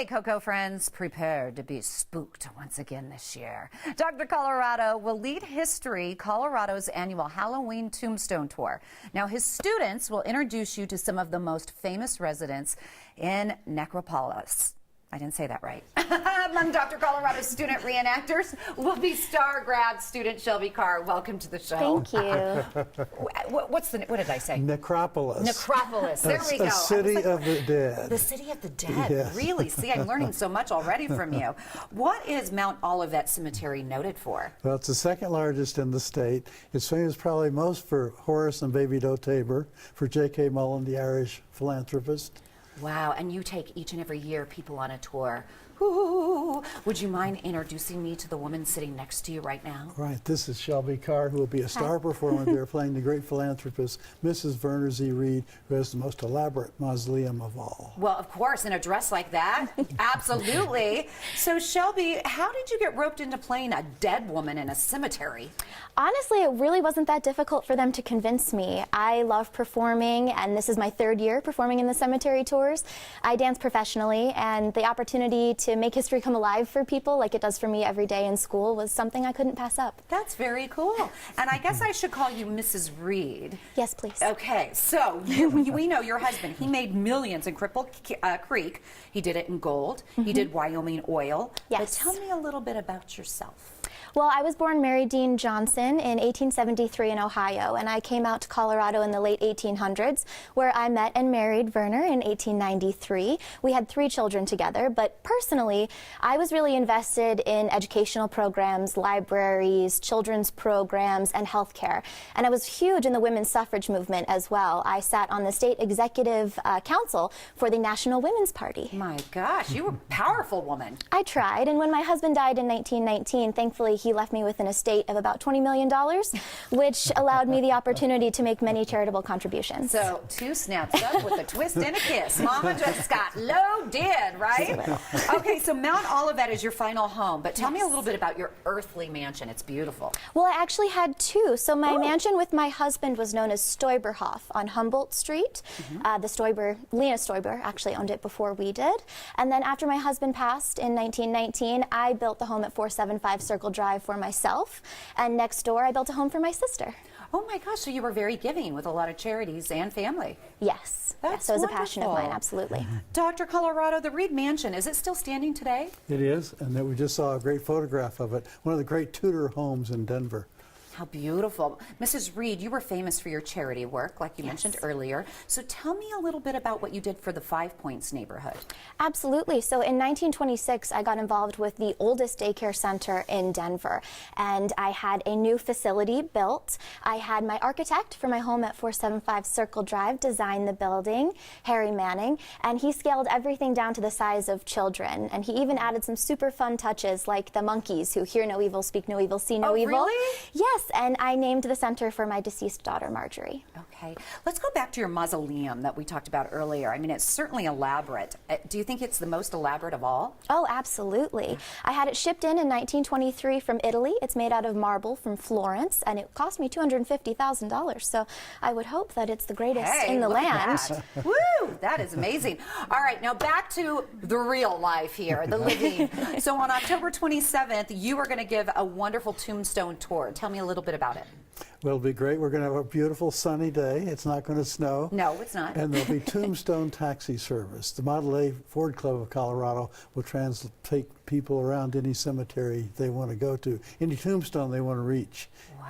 Okay, Coco friends, prepare to be spooked once again this year. Dr. Colorado will lead History Colorado's annual Halloween Tombstone Tour. Now, his students will introduce you to some of the most famous residents in Necropolis. I didn't say that right. Among Dr. Colorado's student reenactors will be star grad student Shelby Carr. Welcome to the show. Thank you. What did I say? Necropolis. Necropolis. There we go. The city of the dead. The city of the dead. Yes. Really? See, I'm learning so much already from you. What is Mount Olivet Cemetery noted for? Well, it's the second largest in the state. It's famous probably most for Horace and Baby Doe Tabor, for J.K. Mullen, the Irish philanthropist. Wow, and you take each and every year people on a tour. Ooh. Would you mind introducing me to the woman sitting next to you right now? Right, this is Shelby Carr, who will be a star performer there playing the great philanthropist, Mrs. Verner Z. Reed, who has the most elaborate mausoleum of all. Well, of course, in a dress like that. Absolutely. So, Shelby, how did you get roped into playing a dead woman in a cemetery? Honestly, it really wasn't that difficult for them to convince me. I love performing, and this is my third year performing in the cemetery tours. I dance professionally, and the opportunity to make history come alive for people like it does for me every day in school was something I couldn't pass up. That's very cool. And I guess I should call you Mrs. Reed. Yes, please. Okay, so we know your husband. He made millions in Cripple Creek. He did it in gold. He did Wyoming oil. Yes. But tell me a little bit about yourself. Well, I was born Mary Dean Johnson in 1873 in Ohio, and I came out to Colorado in the late 1800s, where I met and married Verner in 1893. We had 3 children together, but personally, I was really invested in educational programs, libraries, children's programs, and healthcare. And I was huge in the women's suffrage movement as well. I sat on the state executive council for the National Women's Party. My gosh, you were a powerful woman. I tried, and when my husband died in 1919, thankfully he left me with an estate of about $20 million, which allowed me the opportunity to make many charitable contributions. So 2 snaps up with a twist and a kiss. Mama just got loaded, right? Okay, so Mount Olivet is your final home, but tell me a little bit about your earthly mansion. It's beautiful. Well, I actually had 2. So my mansion with my husband was known as Stoiberhof on Humboldt Street. Lena Stoiber actually owned it before we did. And then after my husband passed in 1919, I built the home at 475 Circle Drive for myself, and next door I built a home for my sister. Oh my gosh, so you were very giving with a lot of charities and family. Yes. That's so it was wonderful. a passion of mine, absolutely. Dr. Colorado, the Reed Mansion, is it still standing today? It is, and then we just saw a great photograph of it. One of the great Tudor homes in Denver. How beautiful. Mrs. Reed, you were famous for your charity work, like you mentioned earlier. So tell me a little bit about what you did for the 5 Points neighborhood. Absolutely. So in 1926, I got involved with the oldest daycare center in Denver, and I had a new facility built. I had my architect for my home at 475 Circle Drive design the building, Harry Manning, and he scaled everything down to the size of children. And he even added some super fun touches like the monkeys who hear no evil, speak no evil, see no evil. Really? Yes. And I named the center for my deceased daughter, Marjorie. Okay. Let's go back to your mausoleum that we talked about earlier. I mean, it's certainly elaborate. Do you think it's the most elaborate of all? Oh, absolutely. I had it shipped in 1923 from Italy. It's made out of marble from Florence, and it cost me $250,000. So I would hope that it's the greatest in the land. Woo! That is amazing. All right, now back to the real life here, the living. So on October 27th, you are going to give a wonderful tombstone tour. Tell me a little bit about it. Well, it'll be great. We're going to have a beautiful sunny day. It's not going to snow. No, it's not. And there'll be Tombstone taxi service. The Model A Ford Club of Colorado will take people around any cemetery they want to go to, any tombstone they want to reach. Wow.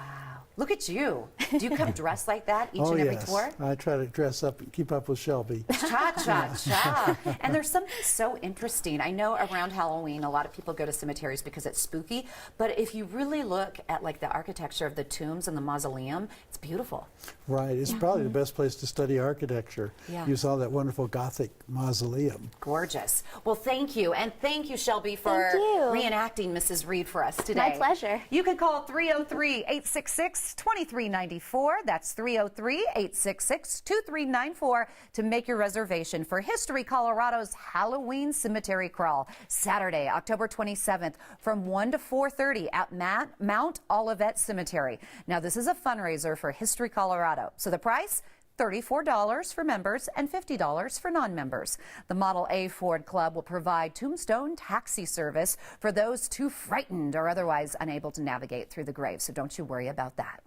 Look at you. Do you come dressed like that each and every tour? I try to dress up and keep up with Shelby. Cha-cha-cha. And there's something so interesting. I know around Halloween, a lot of people go to cemeteries because it's spooky, but if you really look at like the architecture of the tombs and the mausoleum, it's beautiful. Right. It's probably the best place to study architecture. Yeah. You saw that wonderful Gothic mausoleum. Gorgeous. Well, thank you. And thank you, Shelby, for reenacting Mrs. Reed for us today. My pleasure. You can call 303-866-2394. That's 303-866-2394 to make your reservation for History Colorado's Halloween Cemetery Crawl, Saturday, October 27th from 1 to 4:30 at Mount Olivet Cemetery. Now, this is a fundraiser for History Colorado. So the price? $34 for members and $50 for non-members. The Model A Ford Club will provide tombstone taxi service for those too frightened or otherwise unable to navigate through the grave, so don't you worry about that.